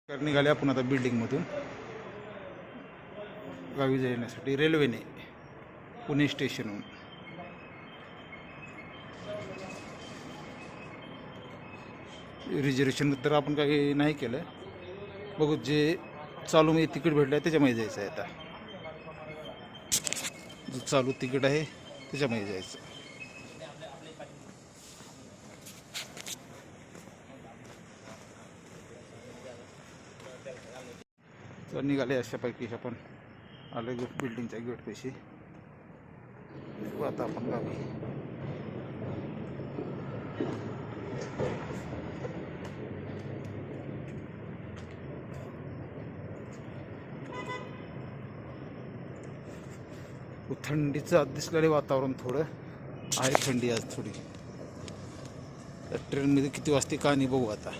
निघाले आपण आता बिल्डिंगमधून गावी जाण्यासाठी रेल्वेने पुणे स्टेशनहून. रिझर्वेशन तर आपण काही नाही केलं. बघू जे चालू मी तिकीट भेटलं आहे त्याच्यामध्ये जायचं आहे. आता जो चालू तिकीट आहे त्याच्यामध्ये जायचं. तर निघाले अशापैकी आपण आलो बिल्डिंगच्या गेट पैसे. आता आपण गावी. थंडीचं आज दिसलेलं वातावरण थोडं आहे. थंडी आज थोडी. ट्रेनमध्ये किती वाजते का नाही बघू आता.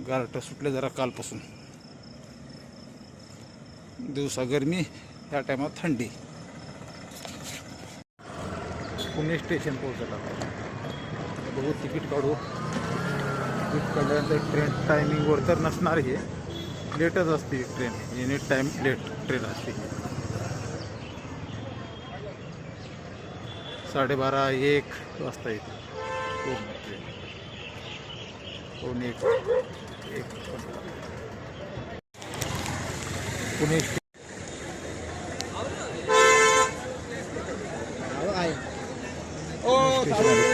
गारठं सुटले जरा कालपासून. दिवसा गरमी, ह्या टायमात थंडी. पुणे स्टेशन पोहोचला. बघू तिकीट काढू. तिकीट काढल्यानंतर ट्रेन टायमिंगवर तर नसणार. हे लेटच असते train. Any time late train असते. 12:30-1 वाजता येते train. 1 Pune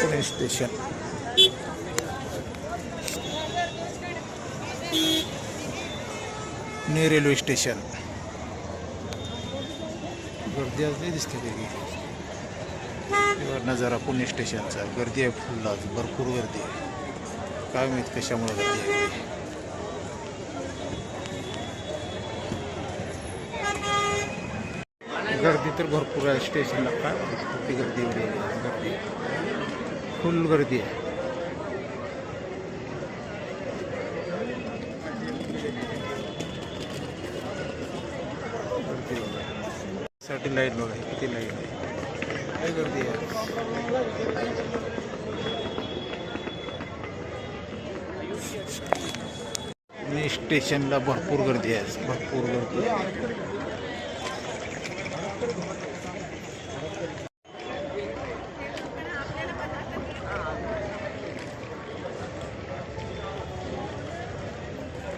Pune station. Pune railway station. गर्दी आज नाही दिसते वेगळी. नजारा पुणे स्टेशनचा. गर्दी आहे फुल. आज भरपूर गर्दी आहे. काय माहीत कशामुळे गर्दी आहे. गर्दी तर भरपूर आहे स्टेशनला. काय कुठे गर्दी एवढी आहे. गर्दी फुल गर्दी आहे. साठी लाईन बघा किती लाईन आहे. काय गर्दी आहे. पुणे स्टेशनला भरपूर गर्दी आहे. भरपूर गर्दी आहे.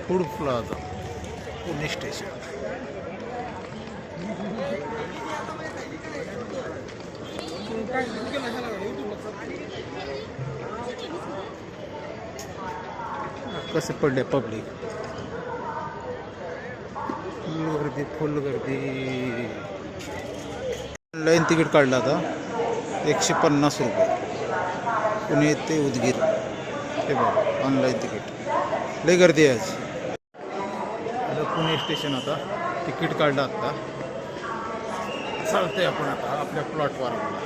Food plaza Pune station. कसं पडले पब्लिक. फुल गर्दी. ऑनलाईन तिकीट काढलं आता 150 रुपये. पुणे ते उदगीर. हे बघा ऑनलाईन तिकीट. लई गर्दी आहे आज. पुणे स्टेशन. आता तिकीट काढलं. आता चालतंय आपण आता आपल्या प्लॅटफॉर्मला.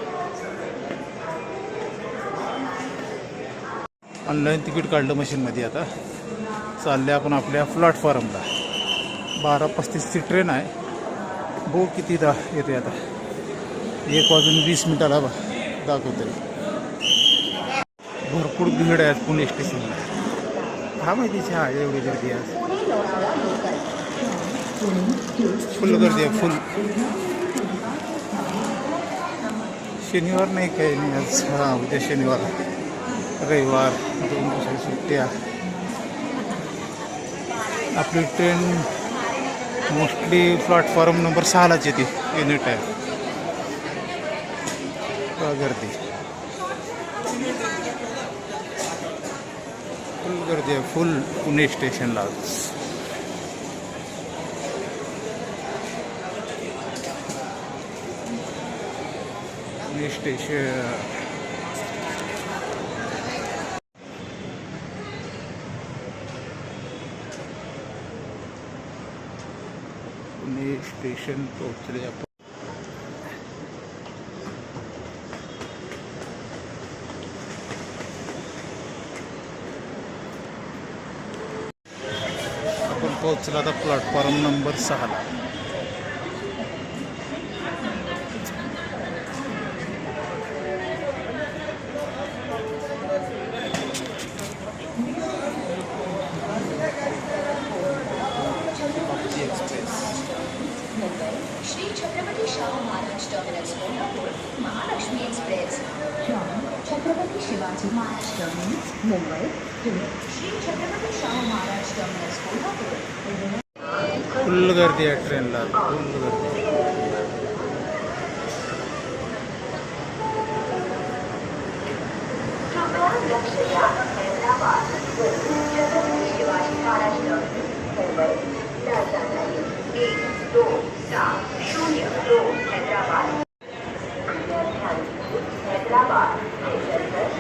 ऑनलाईन तिकीट काढलं मशीनमध्ये. आता चालले आपण आपल्या प्लॅटफॉर्मला. 12:35ची ट्रेन आहे. बघू किती येते आता. 1:20 दाखवते. भरपूर भीड आहे पुणे स्टेशनला. हा माहितीच हा एवढी गर्दी आहे. फुल गर्दी आहे. फुल. शनिवार नाही काही नाही आज. हा उद्या शनिवार रविवार 2 दिवसाची सुट्ट्या. आपली ट्रेन मोस्टली प्लॅटफॉर्म नंबर 6लाच येते एनी टाईम. गर्दी फुल गर्दी आहे. फुल पुणे स्टेशनला. पुणे स्टेशन. पुणे स्टेशन पोहोचले आपण. पोहोचला आता प्लॅटफॉर्म नंबर 6ला. Chhatrapati Shivaji Maharaj terminus Mumbai, Pune, Shri Chhatrapati Shahu Maharaj terminus Kolhapur, full गर्दी आहे ट्रेनला, फुल गर्दी. लक्ष द्या. हैदराबाद छत्रपती शिवाजी महाराज टर्मिनस मुंबई, राजधानी 12702 हैदराबाद. हैदराबाद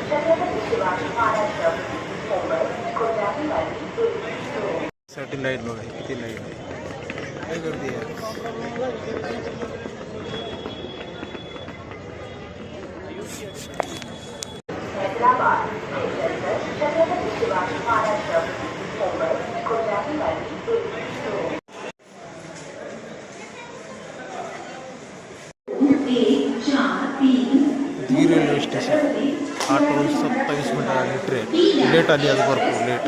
छत्रपती शिवाजी महाराज टर्मिनस मुंबई, कोल्हापूर साठी लाईन बघा, किती लाईन आहे, काय गर्दी आहे. Hyderabad Chhatrapati Shivaji Maharaj terminus Mumbai, Kolhapur 143 Udgir railway station 8 वाजून 27 मिनिटं आली ट्रेन, लेट आली आज, भरपूर लेट.